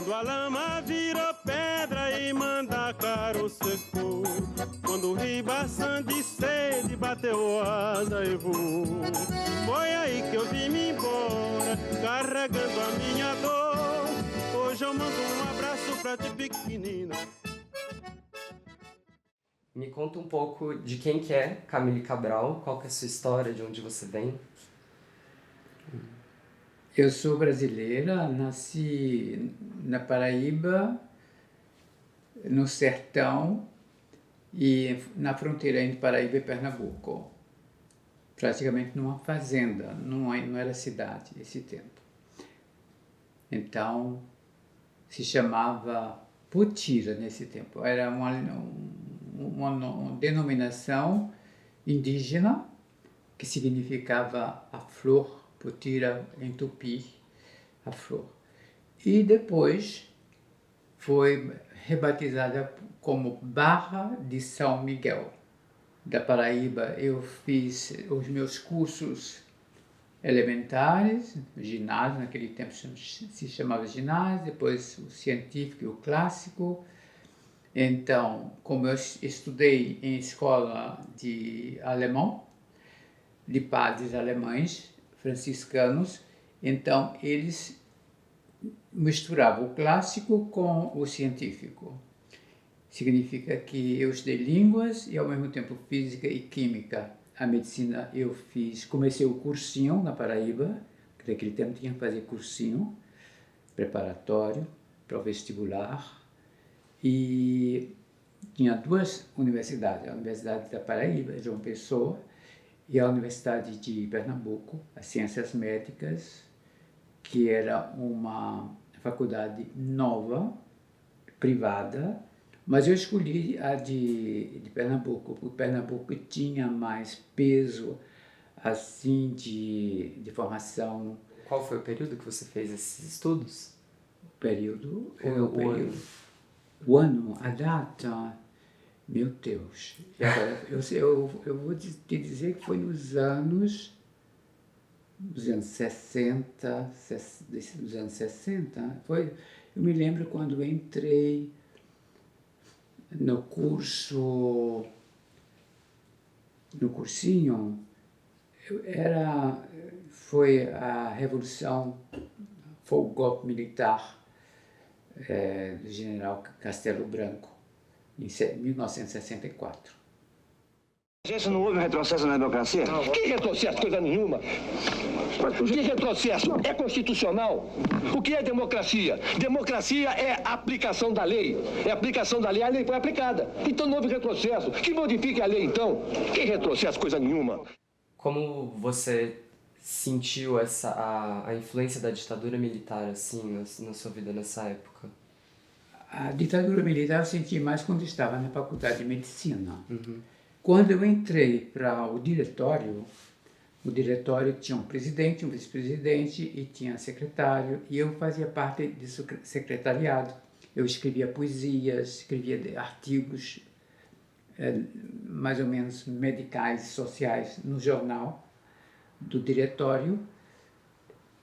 Quando a lama virou pedra e Mandacaru secou, quando o ribação de sede bateu asa e voou, foi aí que eu vim-me embora, carregando a minha dor. Hoje eu mando um abraço pra ti, pequenina. Me conta um pouco de quem que é Camille Cabral, qual que é a sua história, de onde você vem? Eu sou brasileira, nasci na Paraíba, no sertão e na fronteira entre Paraíba e Pernambuco. Praticamente numa fazenda, não era cidade esse tempo. Então, se chamava Putira nesse tempo. Era uma denominação indígena que significava a flor, Putira em tupi, a flor. E depois foi rebatizada como Barra de São Miguel. Da Paraíba eu fiz os meus cursos elementares, ginásio, naquele tempo se chamava ginásio, depois o científico e o clássico. Então, como eu estudei em escola de alemão, de padres alemães, franciscanos, então eles misturavam o clássico com o científico. Significa que eu estudei línguas e ao mesmo tempo física e química. A medicina eu comecei o cursinho na Paraíba, que naquele tempo tinha que fazer cursinho preparatório para o vestibular, e tinha duas universidades, a Universidade da Paraíba, João Pessoa, e a Universidade de Pernambuco, as Ciências Médicas, que era uma faculdade nova, privada, mas eu escolhi a de Pernambuco, porque Pernambuco tinha mais peso assim de formação. Qual foi o período que você fez esses estudos? O ano, a data, meu Deus. E agora, eu vou te dizer que foi nos anos 60, dos anos 60. Eu me lembro quando eu entrei no cursinho, foi a Revolução, foi o golpe militar do general Castelo Branco, em 1964. A gente não houve um retrocesso na democracia? Que retrocesso? Coisa nenhuma. Que retrocesso? É constitucional. O que é democracia? Democracia é a aplicação da lei. É a aplicação da lei, a lei foi aplicada. Então não houve retrocesso. Que modifique a lei, então. Que retrocesso? Coisa nenhuma. Como você sentiu a influência da ditadura militar, assim, na sua vida nessa época? A ditadura militar eu senti mais quando estava na faculdade de medicina. Uhum. Quando eu entrei para o diretório tinha um presidente, um vice-presidente e tinha secretário, e eu fazia parte desse secretariado. Eu escrevia poesias, escrevia artigos mais ou menos medicais e sociais no jornal do diretório,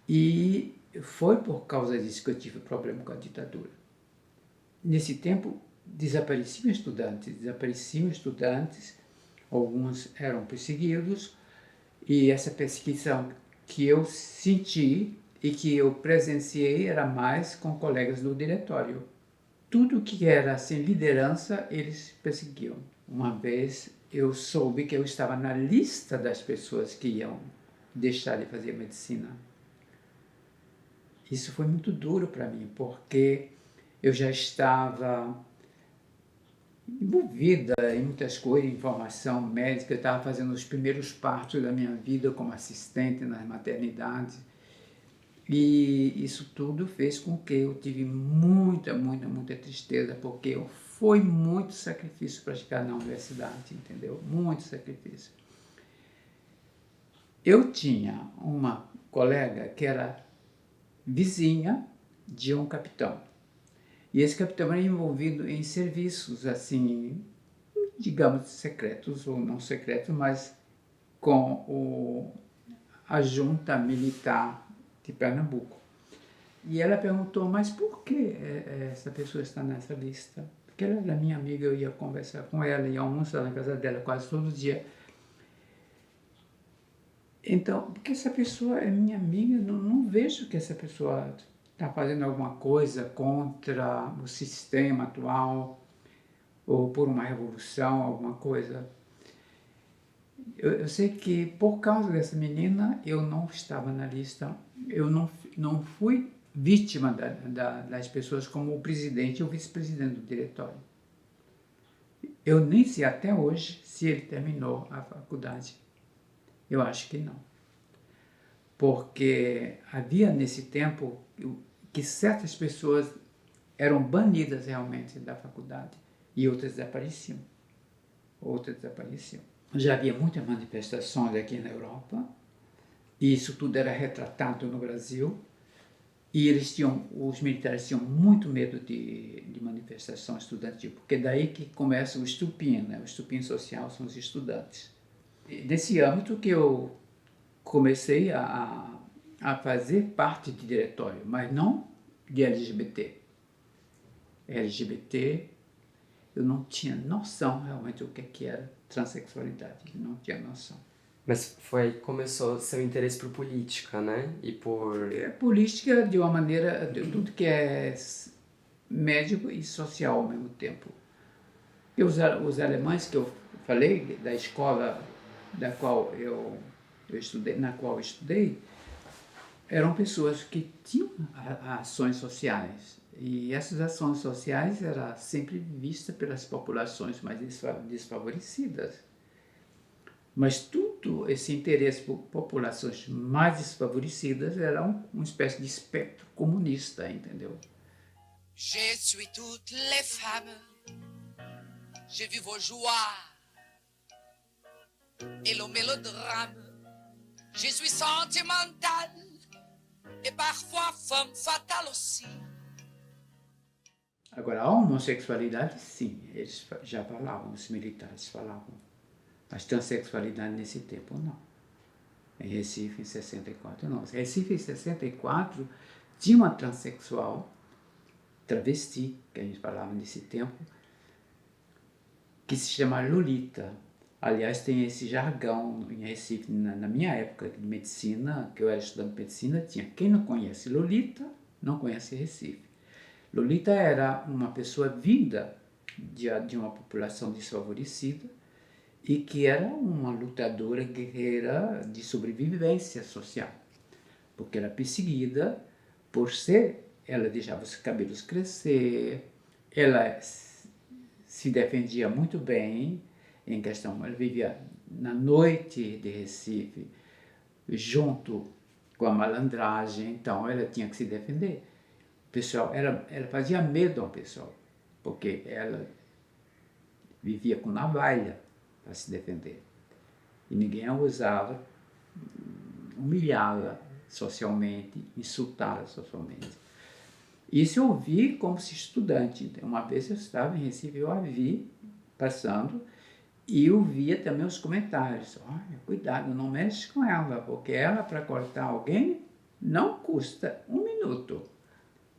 e foi por causa disso que eu tive problema com a ditadura. Nesse tempo desapareciam estudantes, alguns eram perseguidos, e essa perseguição que eu senti e que eu presenciei era mais com colegas do diretório. Tudo que era sem liderança, eles perseguiam. Uma vez eu soube que eu estava na lista das pessoas que iam deixar de fazer medicina. Isso foi muito duro para mim, porque eu já estava envolvida em muitas coisas, informação médica, eu estava fazendo os primeiros partos da minha vida como assistente nas maternidades, e isso tudo fez com que eu tive muita tristeza, porque foi muito sacrifício para chegar na universidade, entendeu? Muito sacrifício. Eu tinha uma colega que era vizinha de um capitão. E esse capitão era envolvido em serviços, assim, digamos, secretos ou não secretos, mas com a junta militar de Pernambuco. E ela perguntou, mas por que essa pessoa está nessa lista? Porque ela era minha amiga, eu ia conversar com ela, ia almoçar na casa dela quase todo dia. Então, porque essa pessoa é minha amiga, não vejo que essa pessoa está fazendo alguma coisa contra o sistema atual ou por uma revolução, alguma coisa. Eu sei que por causa dessa menina eu não estava na lista, eu não fui vítima das pessoas como o presidente e o vice-presidente do diretório. Eu nem sei até hoje se ele terminou a faculdade. Eu acho que não. Porque havia nesse tempo que certas pessoas eram banidas realmente da faculdade e outras desapareciam. Já havia muitas manifestações aqui na Europa, e isso tudo era retratado no Brasil, e os militares tinham muito medo de manifestação estudantil, porque é daí que começa o estupim, né? O estupim social são os estudantes. E nesse âmbito que eu comecei a fazer parte de diretório, mas não de LGBT. LGBT, eu não tinha noção realmente do que era transexualidade, não tinha noção. Mas foi aí que começou seu interesse por política, né? E por... Política de uma maneira, de tudo que é médico e social ao mesmo tempo. E os alemães que eu falei, da escola da qual eu estudei, eram pessoas que tinham ações sociais. E essas ações sociais eram sempre vistas pelas populações mais desfavorecidas. Mas tudo esse interesse por populações mais desfavorecidas era uma espécie de espectro comunista, entendeu? Je suis toutes les femmes, j'ai vu vos joies et le mélodrame. Je suis sentimentale et parfois femme fatale aussi. Agora, a homossexualidade, sim, eles já falavam, os militares falavam. Mas transexualidade nesse tempo, não. Em Recife, em 64, não. Em Recife, em 64, tinha uma transexual, travesti, que a gente falava nesse tempo, que se chama Lolita. Aliás, tem esse jargão em Recife, na minha época de medicina, que eu era estudante de medicina, tinha. Quem não conhece Lolita, não conhece Recife. Lolita era uma pessoa vinda de uma população desfavorecida e que era uma lutadora guerreira de sobrevivência social, porque era perseguida por ser, ela deixava os cabelos crescer, ela se defendia muito bem em questão, ela vivia na noite de Recife, junto com a malandragem, então ela tinha que se defender. O pessoal, ela fazia medo ao pessoal, porque ela vivia com navalha para se defender. E ninguém a usava, humilhá-la socialmente, insultá-la socialmente. Isso eu vi como se estudante. Uma vez eu estava em Recife, eu a vi passando, e eu via também os comentários. Olha, cuidado, não mexe com ela, porque ela, para cortar alguém, não custa 1 minuto.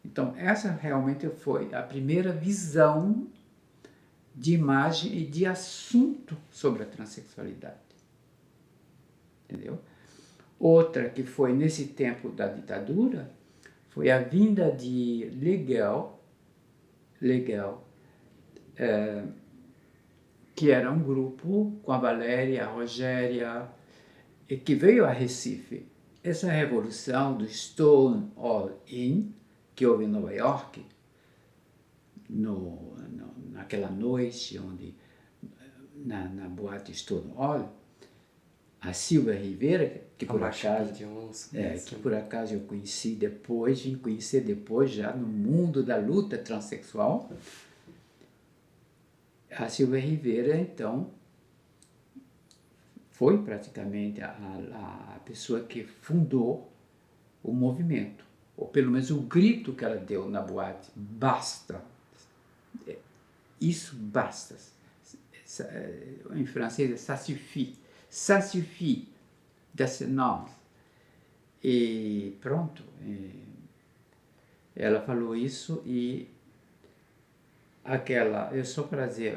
Então, essa realmente foi a primeira visão de imagem e de assunto sobre a transexualidade. Entendeu? Outra que foi nesse tempo da ditadura foi a vinda de Legal, que era um grupo com a Valéria, a Rogéria, e que veio a Recife. Essa revolução do Stonewall Inn, que houve em Nova York, naquela noite onde, na boate Stonewall, a Silvia Rivera, que por acaso eu conheci depois, vim conhecer depois já no mundo da luta transexual, a Silvia Rivera, então, foi praticamente a pessoa que fundou o movimento, ou pelo menos o grito que ela deu na boate, basta, isso basta, em francês é ça suffit desse nome, e pronto, Ela falou isso e eu só para dizer,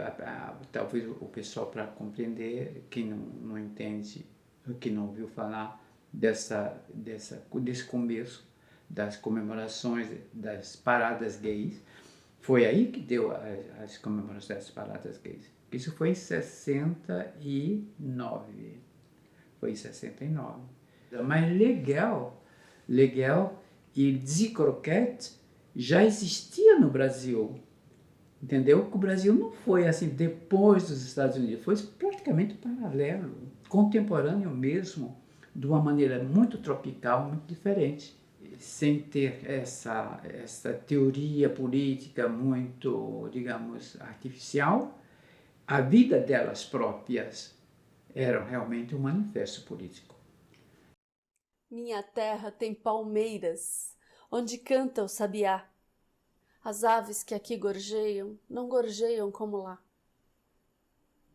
talvez o pessoal para compreender, quem não entende, que não ouviu falar desse começo das comemorações das paradas gays, foi aí que deu as comemorações das paradas gays. Isso foi em 69. Foi em 69. Mas legal, e Dixie Croquette já existia no Brasil. Entendeu? Que o Brasil não foi assim depois dos Estados Unidos, foi praticamente paralelo, contemporâneo mesmo, de uma maneira muito tropical, muito diferente. Sem ter essa teoria política muito, digamos, artificial, a vida delas próprias era realmente um manifesto político. Minha terra tem palmeiras, onde canta o sabiá. As aves que aqui gorjeiam, não gorjeiam como lá.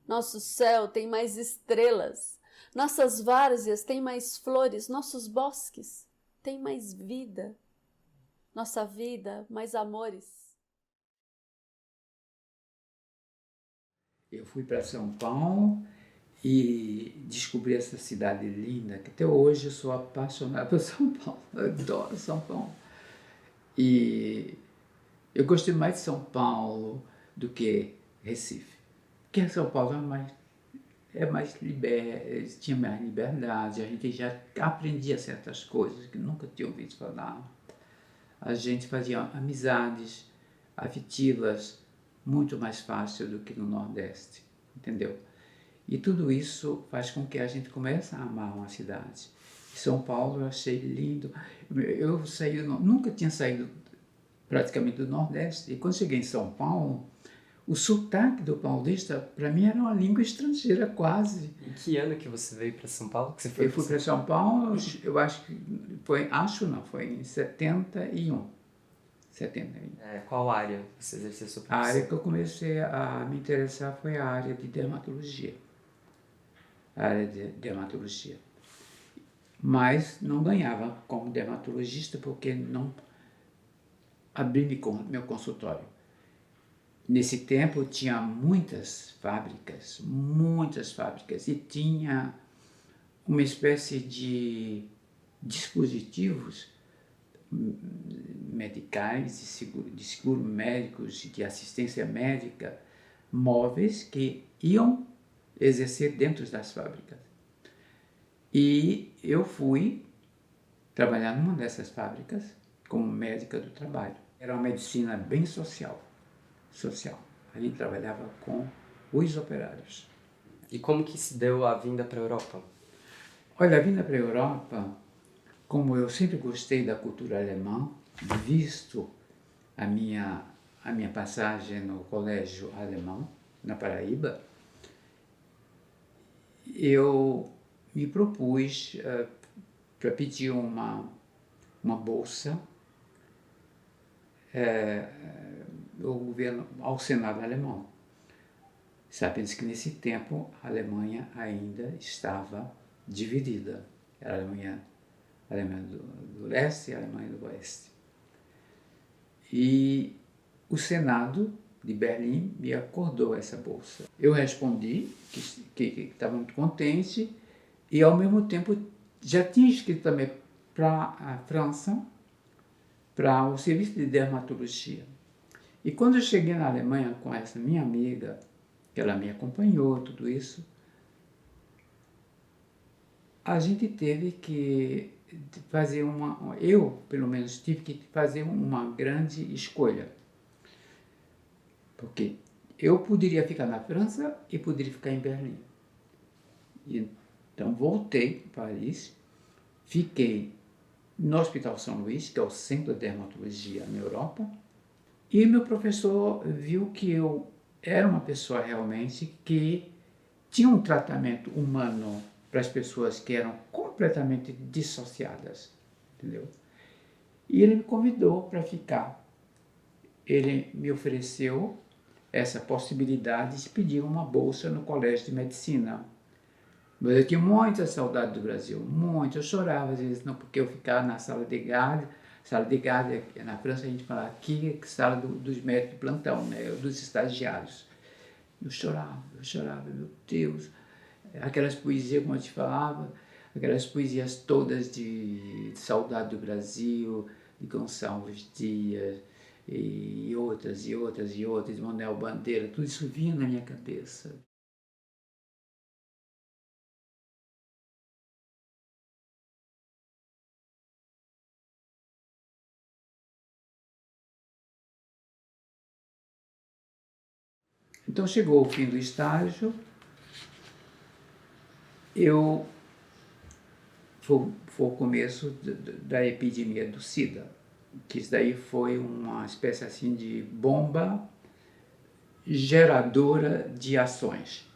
Nosso céu tem mais estrelas, nossas várzeas têm mais flores, nossos bosques têm mais vida, nossa vida mais amores. Eu fui para São Paulo e descobri essa cidade linda, que até hoje eu sou apaixonado por São Paulo, eu adoro São Paulo. E eu gostei mais de São Paulo do que Recife. Porque São Paulo tinha mais liberdade, a gente já aprendia certas coisas que nunca tinha ouvido falar. A gente fazia amizades afetivas muito mais fácil do que no Nordeste, entendeu? E tudo isso faz com que a gente comece a amar uma cidade. São Paulo eu achei lindo. Eu nunca tinha saído praticamente do Nordeste. E quando cheguei em São Paulo, o sotaque do paulista, para mim, era uma língua estrangeira quase. Em que ano que você veio para São Paulo? Que você Eu fui para São Paulo, eu acho que foi em 71. Qual área você exerceu sua profissão? A área que eu comecei a me interessar foi a área de dermatologia. Mas não ganhava como dermatologista porque não abri meu consultório. Nesse tempo tinha muitas fábricas, e tinha uma espécie de dispositivos medicais, de seguro médicos, de assistência médica, móveis que iam exercer dentro das fábricas. E eu fui trabalhar numa dessas fábricas como médica do trabalho. Era uma medicina bem social. A gente trabalhava com os operários. E como que se deu a vinda para a Europa? Olha, a vinda para a Europa, como eu sempre gostei da cultura alemã, visto a minha passagem no colégio alemão, na Paraíba, eu me propus para pedir uma bolsa ao Senado alemão. Sabendo que nesse tempo a Alemanha ainda estava dividida. Era a Alemanha do leste e a Alemanha do oeste. E o Senado de Berlim me acordou essa bolsa. Eu respondi que estava muito contente e, ao mesmo tempo, já tinha escrito também para a França, para o serviço de dermatologia. E quando eu cheguei na Alemanha com essa minha amiga, que ela me acompanhou, tudo isso, a gente teve que fazer eu, pelo menos, tive que fazer uma grande escolha. Porque eu poderia ficar na França e poderia ficar em Berlim. E, então, voltei para Paris, fiquei no Hospital São Luís, que é o centro de dermatologia na Europa, e meu professor viu que eu era uma pessoa realmente que tinha um tratamento humano para as pessoas que eram completamente dissociadas, entendeu? E ele me convidou para ficar. Ele me ofereceu essa possibilidade de pedir uma bolsa no colégio de medicina. Mas eu tinha muita saudade do Brasil, muito. Eu chorava às vezes, não, porque eu ficava na sala de Sala de guarda, na França a gente fala aqui é sala dos médicos de plantão, né? Dos estagiários. Eu chorava, meu Deus. Aquelas poesias, como eu te falava, aquelas poesias todas de Saudade do Brasil, de Gonçalves Dias, e outras, de Manuel Bandeira, tudo isso vinha na minha cabeça. Então chegou o fim do estágio, foi o começo da epidemia do SIDA, que isso daí foi uma espécie assim de bomba geradora de ações.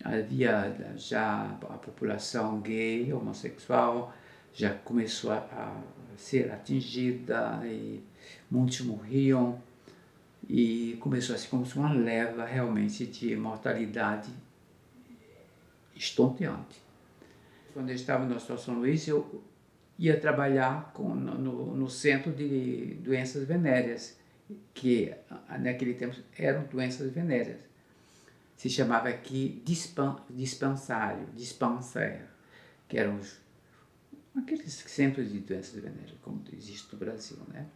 Havia já a população gay, homossexual, já começou a ser atingida, e muitos morriam, e começou a ser como uma leva realmente de mortalidade estonteante. Quando eu estava no Hospital São Luís, eu ia trabalhar no Centro de Doenças Venéreas, que naquele tempo eram doenças venéreas. Se chamava aqui dispensário, que eram aqueles centros de doenças venéreas, como existe no Brasil, né?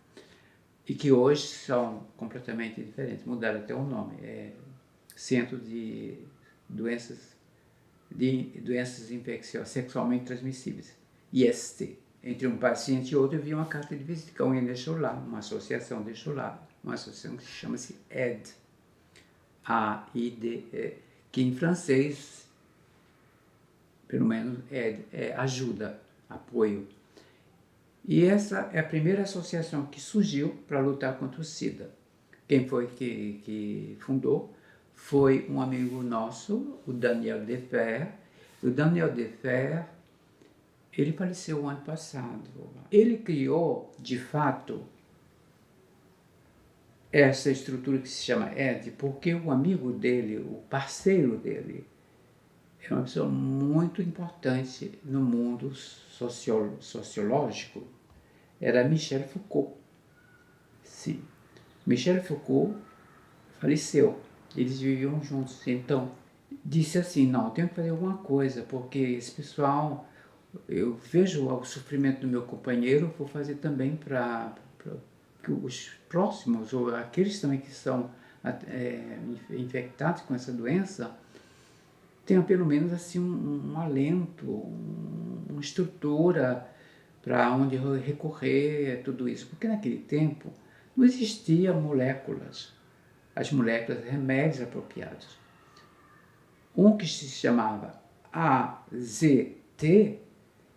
E que hoje são completamente diferentes, mudaram até o nome, é Centro de Doenças Infecciosas Sexualmente Transmissíveis, IST. Entre um paciente e outro, eu vi uma carta de visita que alguém deixou lá, uma associação deixou lá, uma associação que chama-se AIDE, A-I-D-E, que em francês, pelo menos, é ajuda, apoio. E essa é a primeira associação que surgiu para lutar contra o SIDA. Quem foi que fundou foi um amigo nosso, o Daniel Defer. O Daniel Defer, ele faleceu o ano passado. Ele criou, de fato, essa estrutura que se chama ED, porque o amigo dele, o parceiro dele, é uma pessoa muito importante no mundo sociológico, era Michel Foucault. Sim, Michel Foucault faleceu, eles viviam juntos, então disse assim, não, eu tenho que fazer alguma coisa, porque esse pessoal, eu vejo o sofrimento do meu companheiro, vou fazer também para que os próximos, ou aqueles também que são infectados com essa doença, tenham pelo menos assim um alento, uma estrutura para onde recorrer, tudo isso. Porque naquele tempo não existiam moléculas, as moléculas, remédios apropriados. Um que se chamava AZT,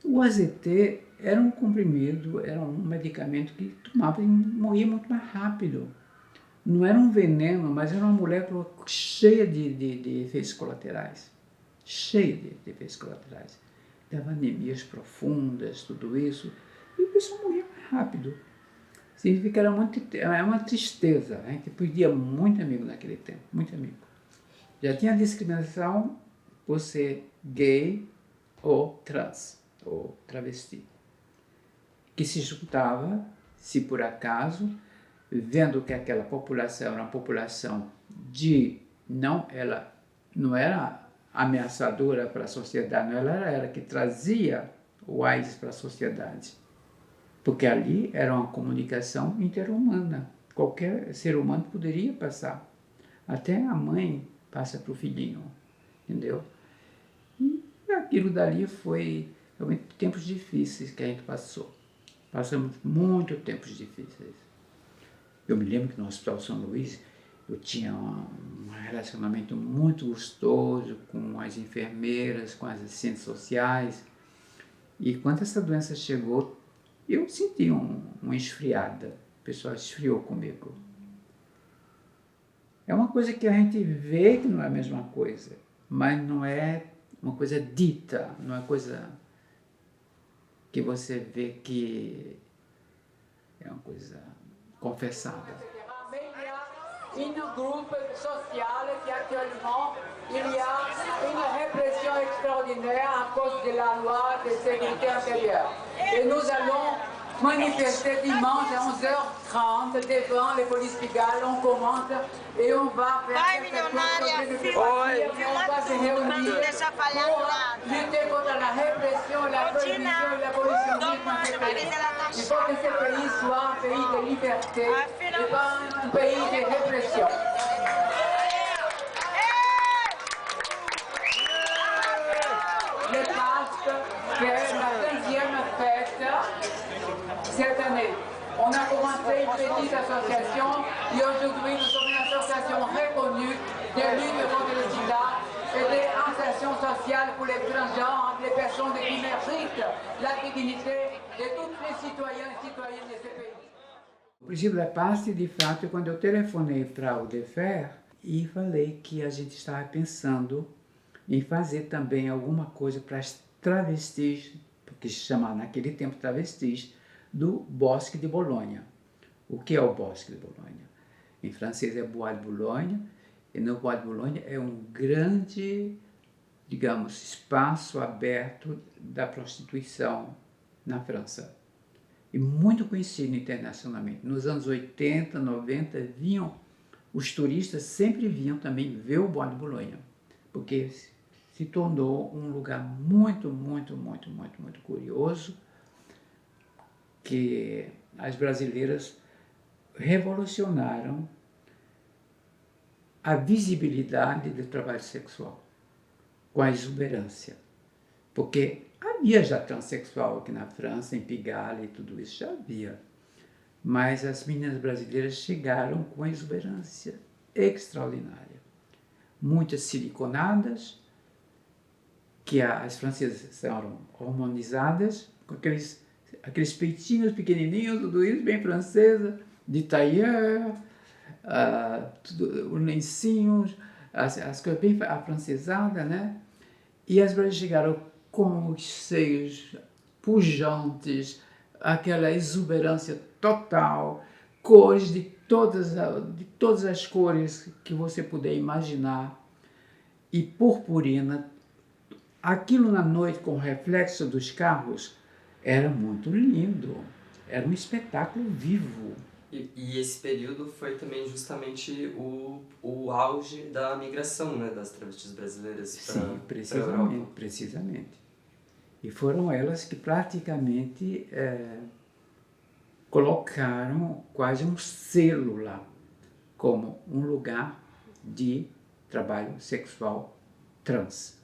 o AZT era um comprimido, era um medicamento que tomava e morria muito mais rápido. Não era um veneno, mas era uma molécula cheia de efeitos colaterais. Cheia de efeitos colaterais. Dava anemias profundas, tudo isso. E o pessoal morria mais rápido. Significa que era uma tristeza. A gente perdia muito amigo naquele tempo, muito amigo. Já tinha discriminação por ser gay ou trans, ou travesti, que se juntava, se por acaso, vendo que aquela população era uma população ela não era ameaçadora para a sociedade, não, ela era que trazia o AIDS para a sociedade. Porque ali era uma comunicação interhumana. Qualquer ser humano poderia passar. Até a mãe passa para o filhinho, entendeu? E aquilo dali foi realmente tempos difíceis que a gente passou. Passamos muito tempos difíceis. Eu me lembro que no Hospital São Luís eu tinha um relacionamento muito gostoso com as enfermeiras, com as assistentes sociais. E quando essa doença chegou, eu senti uma esfriada. O pessoal esfriou comigo. É uma coisa que a gente vê que não é a mesma coisa, mas não é uma coisa dita, não é coisa que você vê que é uma coisa confessada. Une groupe social qui actuellement, il y a une répression extraordinaire à cause de la loi de sécurité intérieure. Et nous allons manifester dimanche à 11h30 devant les polices Pigalle. On commente et on va faire quelque chose sobre le féminisme. On va se réunir pour lutter contre la répression, la prohibition et l'abolitionnisme dans ce pays. Il faut que ce pays soit un pays de liberté et pas un pays de répression. Le Pâques fait la 15e fête cette année. On a commencé une petite association et aujourd'hui nous sommes une association reconnue de lutte contre le sida et d'insertion sociale pour les transgenres, les personnes qui méritent la dignité de tous les citoyens et citoyennes de ce pays. O princípio da paz, de fato, quando eu telefonei para o DEFER e falei que a gente estava pensando em fazer também alguma coisa para as travestis, porque se chamava naquele tempo travestis, do Bosque de Bolonha. O que é o Bosque de Bolonha? Em francês é Bois de Boulogne, e no Bois de Boulogne é um grande, digamos, espaço aberto da prostituição na França. E muito conhecido internacionalmente. Nos anos 80, 90, os turistas sempre vinham também ver o Bois de Boulogne, porque se tornou um lugar muito curioso, que as brasileiras revolucionaram a visibilidade do trabalho sexual, com a exuberância. Porque havia já transexual aqui na França, em Pigalle e tudo isso, já havia. Mas as meninas brasileiras chegaram com a exuberância extraordinária. Muitas siliconadas, que as francesas eram hormonizadas, com aqueles peitinhos pequenininhos, tudo isso bem francesa, de tailleur, os lencinhos, as coisas bem afrancesadas, né? E as brasileiras chegaram com os seios pujantes, aquela exuberância total, cores de todas as cores que você puder imaginar, e purpurina. Aquilo na noite com o reflexo dos carros era muito lindo, era um espetáculo vivo. E esse período foi também justamente o auge da migração, né, das travestis brasileiras para a Europa. Precisamente. E foram elas que praticamente colocaram quase um selo lá, como um lugar de trabalho sexual trans.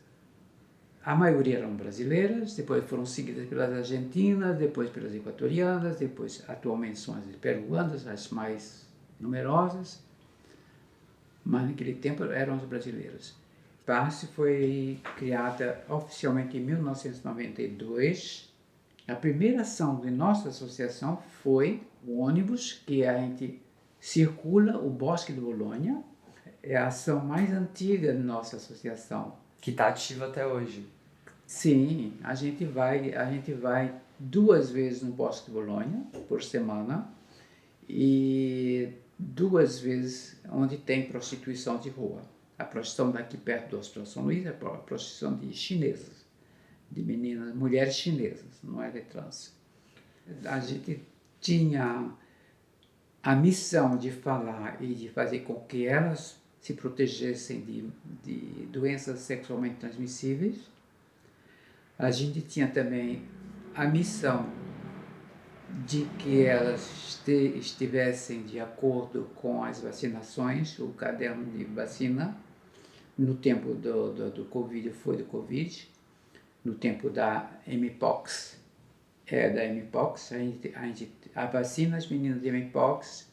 A maioria eram brasileiras, depois foram seguidas pelas argentinas, depois pelas equatorianas, depois atualmente são as peruanas, as mais numerosas, mas naquele tempo eram as brasileiras. A PASSE foi criada oficialmente em 1992. A primeira ação de nossa associação foi o ônibus, que a gente circula o Bosque de Bolonha, é a ação mais antiga da nossa associação. Que está ativa até hoje. Sim, a gente vai 2 vezes no Bosque de Bolonha por semana e 2 vezes onde tem prostituição de rua. A prostituição daqui perto do Hospital São Luís é a prostituição de chinesas, de meninas, mulheres chinesas, não é de trans. A gente tinha a missão de falar e de fazer com que elas se protegessem de doenças sexualmente transmissíveis. A gente tinha também a missão de que elas estivessem de acordo com as vacinações, o caderno de vacina. No tempo do Covid foi do Covid, no tempo da Mpox, a vacina as meninas de Mpox,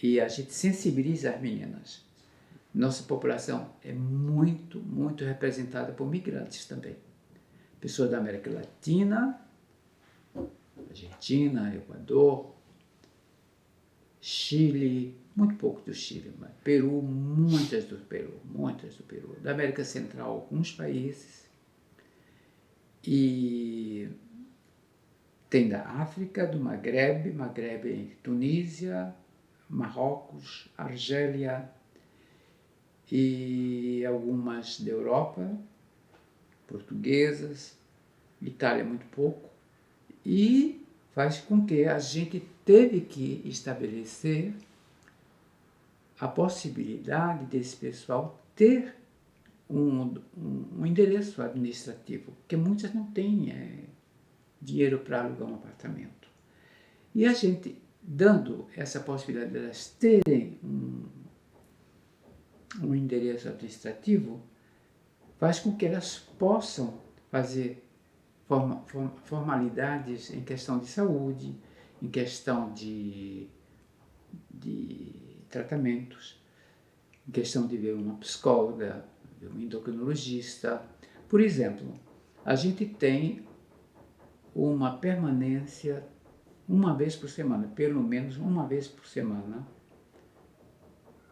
e a gente sensibiliza as meninas. Nossa população é muito representada por migrantes também. Pessoas da América Latina, Argentina, Equador, Chile, muito pouco do Chile, mas Peru, muitas do Peru. Da América Central, alguns países. E tem da África, do Maghreb, Tunísia, Marrocos, Argélia e algumas da Europa, portuguesas, Itália muito pouco, e faz com que a gente teve que estabelecer a possibilidade desse pessoal ter um endereço administrativo, porque muitas não têm dinheiro para alugar um apartamento. E a gente, dando essa possibilidade de elas terem um endereço administrativo, faz com que elas possam fazer formalidades em questão de saúde, em questão de tratamentos, em questão de ver uma psicóloga, ver um endocrinologista. Por exemplo, a gente tem uma permanência uma vez por semana, pelo menos uma vez por semana,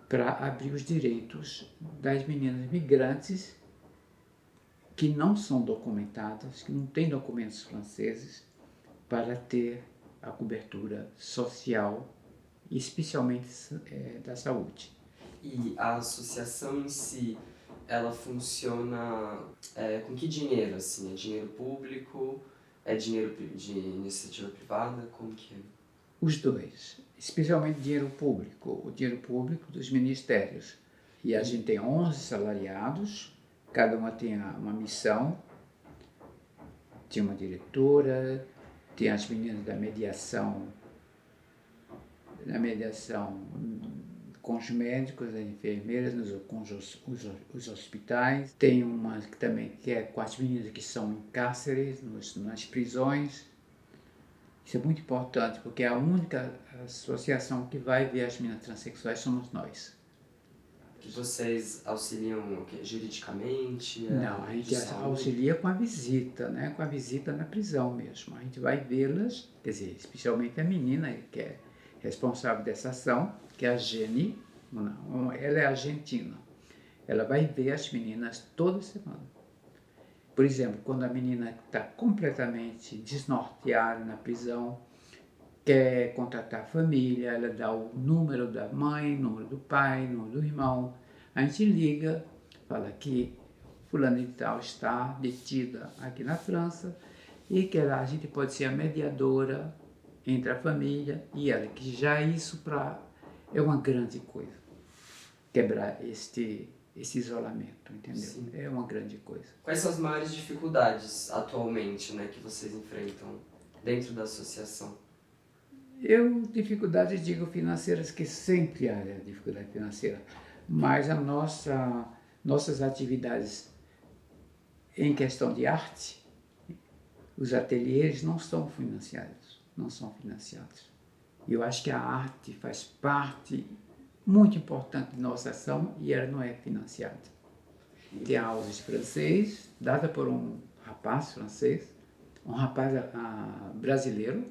para abrir os direitos das meninas migrantes que não são documentadas, que não têm documentos franceses, para ter a cobertura social, especialmente da saúde. E a associação em si, ela funciona com que dinheiro? Assim? É dinheiro público? É dinheiro de iniciativa privada? Como que é? Os dois, especialmente dinheiro público, o dinheiro público dos ministérios. E a gente tem 11 salariados, cada uma tem uma missão, tem uma diretora, tem as meninas da mediação com os médicos, as enfermeiras, com os hospitais. Tem uma que também que é com as meninas que são em cárceres, nas prisões. Isso é muito importante, porque a única associação que vai ver as meninas transexuais somos nós. Que vocês auxiliam o quê? Juridicamente? Não, a gente auxilia com a visita, né? Com a visita na prisão mesmo. A gente vai vê-las, quer dizer, especialmente a menina que é responsável dessa ação, que é a Jenny, ela é argentina. Ela vai ver as meninas toda semana. Por exemplo, quando a menina está completamente desnorteada na prisão, quer contratar a família, ela dá o número da mãe, número do pai, número do irmão. A gente liga, fala que fulano de tal está detida aqui na França e que a gente pode ser a mediadora entre a família e ela, que já isso é uma grande coisa, quebrar esse isolamento, entendeu? Sim. É uma grande coisa. Quais são as maiores dificuldades atualmente, né, que vocês enfrentam dentro da associação? Dificuldades, digo, financeiras, que sempre há dificuldade financeira, mas nossas atividades em questão de arte, os ateliês não são financiados. E eu acho que a arte faz parte muito importante de nossa ação e ela não é financiada. Tem aulas de francês, dada por um rapaz francês, um rapaz brasileiro,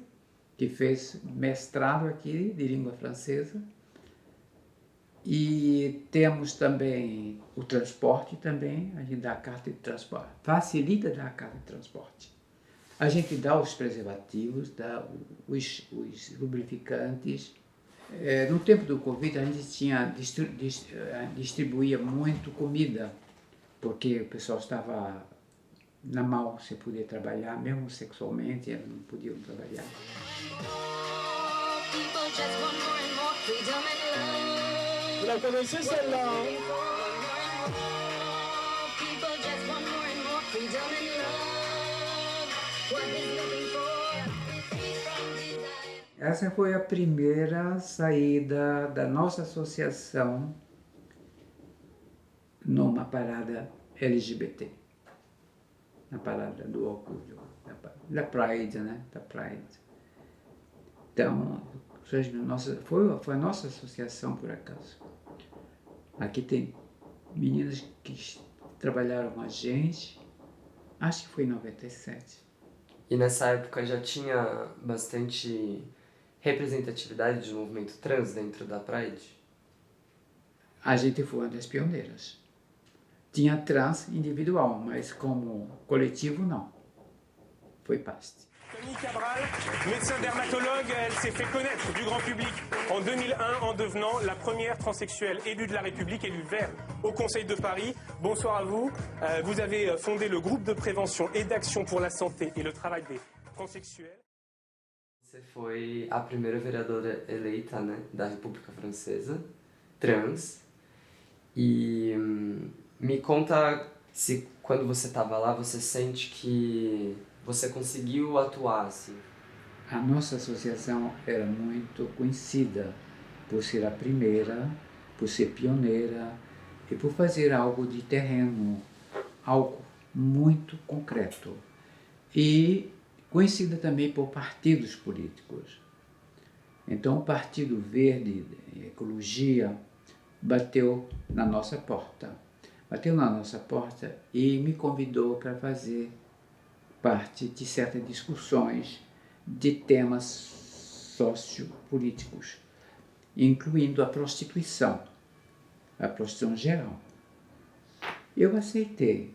que fez mestrado aqui de língua francesa. E temos também o transporte também, a gente dá a carta de transporte, facilita dar a carta de transporte. A gente dá os preservativos, dá os lubrificantes. No tempo do Covid a gente distribuía muito comida, porque o pessoal estava na mal, sem poder trabalhar, mesmo sexualmente, eles não podiam trabalhar. Vous la connaissez celle-là, hein? Essa foi a primeira saída da nossa associação numa parada LGBT, na parada do orgulho, da Pride, né? Da Pride. Então, foi a nossa associação, por acaso. Aqui tem meninas que trabalharam com a gente, acho que foi em 97. E nessa época já tinha bastante representatividade de movimento trans dentro da Pride? A gente foi uma das pioneiras. Tinha trans individual, mas como coletivo não. Foi parte. Camille Cabral, médecin dermatologue, elle s'est fait connaître du grand public en 2001 en devenant la première transsexuelle élue de la République, élue verte au Conseil de Paris. Bonsoir à vous. Vous avez fondé le groupe de prévention et d'action pour la santé et le travail des transsexuels. Você foi a primeira vereadora eleita, né, da República Francesa, trans. E me conta se quando você estava lá, você sente que você conseguiu atuar, assim. A nossa associação era muito conhecida por ser a primeira, por ser pioneira e por fazer algo de terreno, algo muito concreto. E conhecida também por partidos políticos. Então o Partido Verde, Ecologia, bateu na nossa porta. Bateu na nossa porta e me convidou para fazer parte de certas discussões de temas sociopolíticos, incluindo a prostituição geral. Eu aceitei.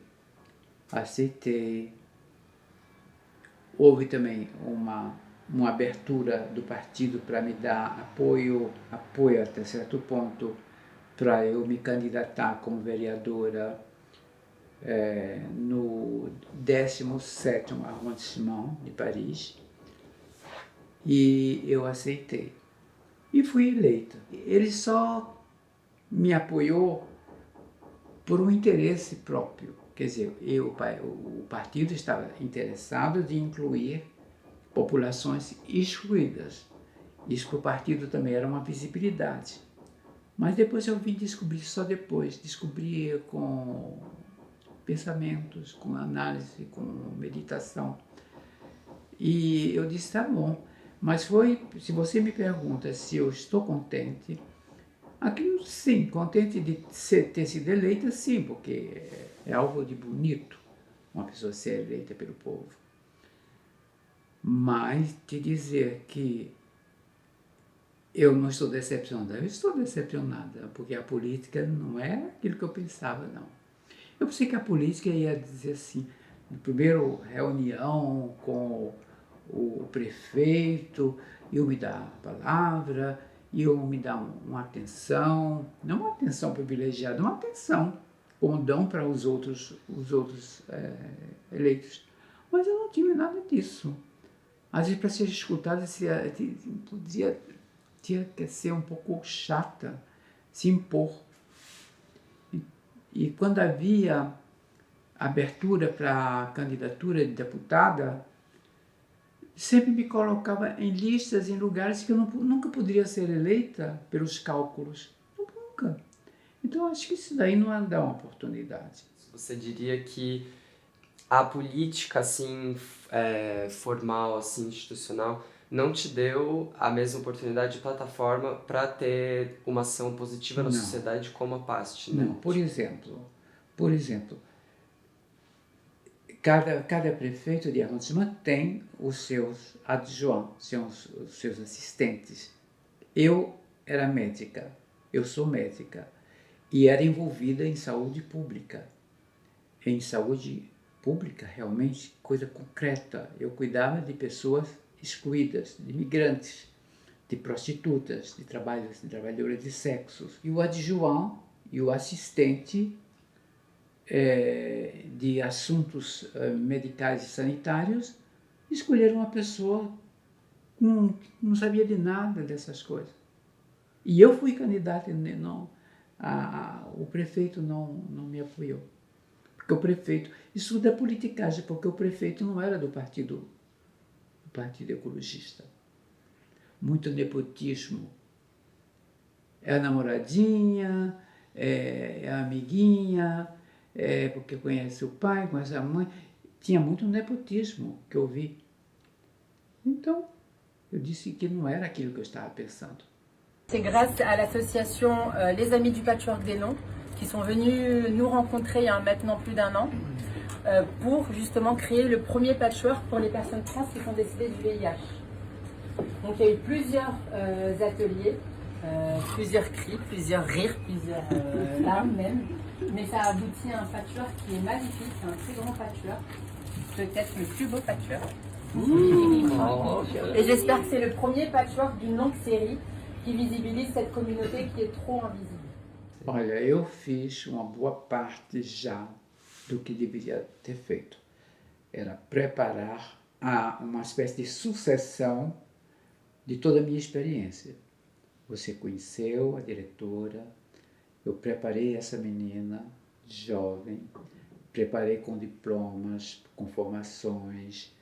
Houve também uma abertura do partido para me dar apoio até certo ponto, para eu me candidatar como vereadora no 17º arrondissement de Paris, e eu aceitei. E fui eleita. Ele só me apoiou por um interesse próprio. Quer dizer, o partido estava interessado em incluir populações excluídas. Isso para o partido também era uma visibilidade. Mas depois eu vim descobrir, descobri com pensamentos, com análise, com meditação. E eu disse, tá bom. Mas se você me pergunta se eu estou contente, aquilo sim, contente de ter sido eleita, sim, porque é algo de bonito uma pessoa ser eleita pelo povo. Mas te dizer que eu não estou decepcionada, eu estou decepcionada, porque a política não é aquilo que eu pensava, não. Eu pensei que a política ia dizer assim, na primeira reunião com o prefeito, eu me dar a palavra, e eu me dar uma atenção, não uma atenção privilegiada, uma atenção, como dão para os outros eleitos. Mas eu não tive nada disso. Às vezes, para ser escutada, tinha que ser um pouco chata, se impor. E quando havia abertura para a candidatura de deputada, sempre me colocava em listas, em lugares que eu nunca poderia ser eleita pelos cálculos. Nunca. Então, acho que isso daí não dá uma oportunidade. Você diria que a política, assim, formal, assim, institucional, não te deu a mesma oportunidade de plataforma para ter uma ação positiva na sociedade como a PAST, né? Não, por exemplo, cada prefeito de arrondissement tem os seus adjoints, os seus assistentes. Eu era médica, eu sou médica, e era envolvida em saúde pública. Em saúde pública, realmente, coisa concreta. Eu cuidava de pessoas excluídas, de imigrantes, de prostitutas, de trabalhadoras de sexos. E o adjoint e o assistente de assuntos medicais e sanitários escolheram uma pessoa que não sabia de nada dessas coisas. E eu fui candidata, o prefeito não me apoiou. Porque o prefeito, isso tudo é politicagem, porque o prefeito não era do Partido Ecologista. Muito nepotismo. É a namoradinha, é a amiguinha, porque conhece o pai, conhece a mãe. Tinha muito nepotismo que eu vi. Então, eu disse que não era aquilo que eu estava pensando. C'est grâce à l'association Les Amis du Patchwork des Noms qui sont venus nous rencontrer il y a maintenant plus d'1 an pour justement créer le premier patchwork pour les personnes trans qui sont décédées du VIH. Donc il y a eu plusieurs ateliers, plusieurs cris, plusieurs rires, plusieurs larmes même, mais ça a abouti à un patchwork qui est magnifique, c'est un très grand patchwork, peut-être le plus beau patchwork. Et j'espère que c'est le premier patchwork d'une longue série qui visibilise cette communauté qui est trop invisible. Olha, eu fiz uma boa parte já do que deveria ter feito. Era preparar uma espécie de sucessão de toda a minha experiência. Você conheceu a diretora, eu preparei essa menina jovem, preparei com diplomas, com formações,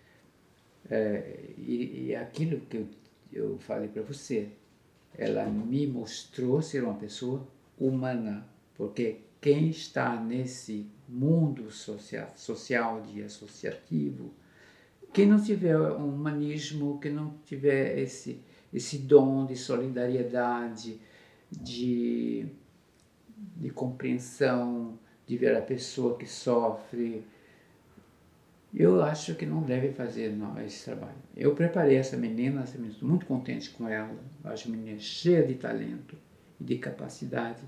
e aquilo que eu falei para você, ela me mostrou ser uma pessoa humana, porque quem está nesse mundo social de associativo, quem não tiver um humanismo, que não tiver esse dom de solidariedade, de compreensão, de ver a pessoa que sofre, eu acho que não deve fazer esse trabalho. Eu preparei essa menina, estou muito contente com ela, eu acho uma menina cheia de talento e de capacidade,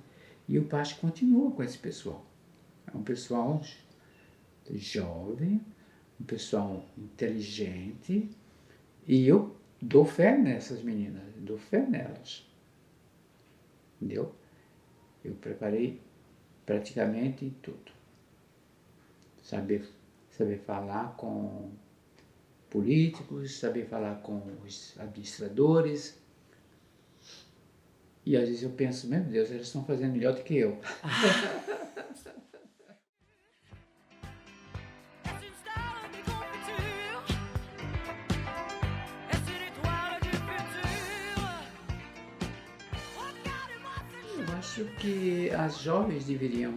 e o PASC continua com esse pessoal. É um pessoal jovem, um pessoal inteligente, e eu dou fé nessas meninas, dou fé nelas. Entendeu? Eu preparei praticamente tudo. Saber falar com políticos, saber falar com os administradores. E às vezes eu penso, meu Deus, eles estão fazendo melhor do que eu. Eu acho que as jovens deveriam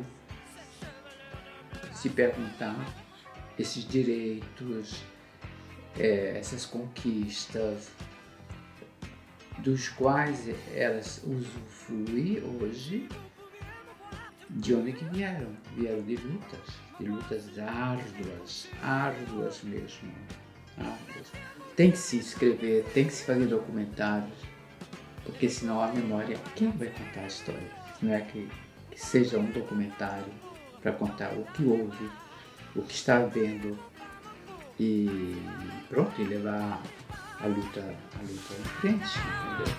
se perguntar esses direitos, essas conquistas, dos quais elas usufruem hoje, de onde que vieram? Vieram de lutas árduas mesmo, árduas. Tem que se escrever, tem que se fazer documentários, porque senão a memória, quem vai contar a história? Não é que seja um documentário para contar o que houve, o que está havendo, e pronto, e levar a luta em frente, entendeu?